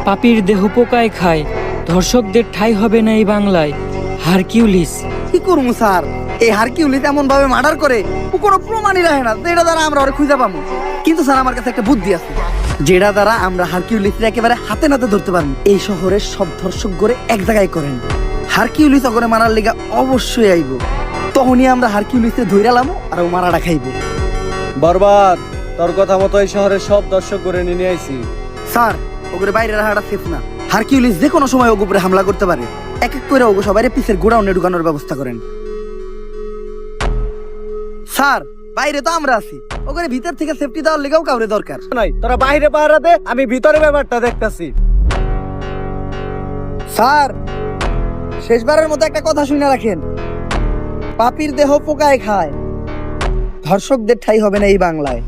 পাপীর দেহ পোকায় খায়, ধর্ষকদের ঠাঁই হবে না এই বাংলায়। হারকিউলিস। কি করবো স্যার? এই হারকিউলিস এমন ভাবে মার্ডার করে ও কোনো প্রমাণই রাখে না যেটা দ্বারা আমরা ওরে খুঁজে পাবো। কিন্তু স্যার আমার কাছে একটা বুদ্ধি আছে যেটা দ্বারা আমরা হারকিউলিস একেবারে হাতে নাতে ধরতে পারবো। এই শহরের সব ধর্ষক করে এক জায়গায় করেন, হারকিউলিস ওগরে মারার লেগা অবশ্যই আইব। তখনই আমরা হারকিউলিসে ধইরালাম আর ও মারাটা খাইব। বরবাদ, তোর কথা মতো এই শহরের সব দর্শক করে নিয়ে আইছি। স্যার ওগরে বাইরে রাখাটা সেফ না। হারকিউলিস যে কোনো সময় ওগো উপরে হামলা করতে পারে। এক এক করে ওগো সবাই পিসের গোডাউনে ঢুকানোর ব্যবস্থা করেন। স্যার বাইরে তো আমরা আছি, ওগরে ভিতর থেকে সেফটি দেওয়ার লেগেও কাউরে দরকার নাই, তোরা বাইরে পাহারা দে, আমি ভিতরে ব্যাপারটা দেখতাছি। স্যার শেষবারের মতো একটা কথা শুনে রাখেন, পাপীর দেহ পোকায় খায়, ধর্ষকদের ঠাঁই হবে না এই বাংলায়।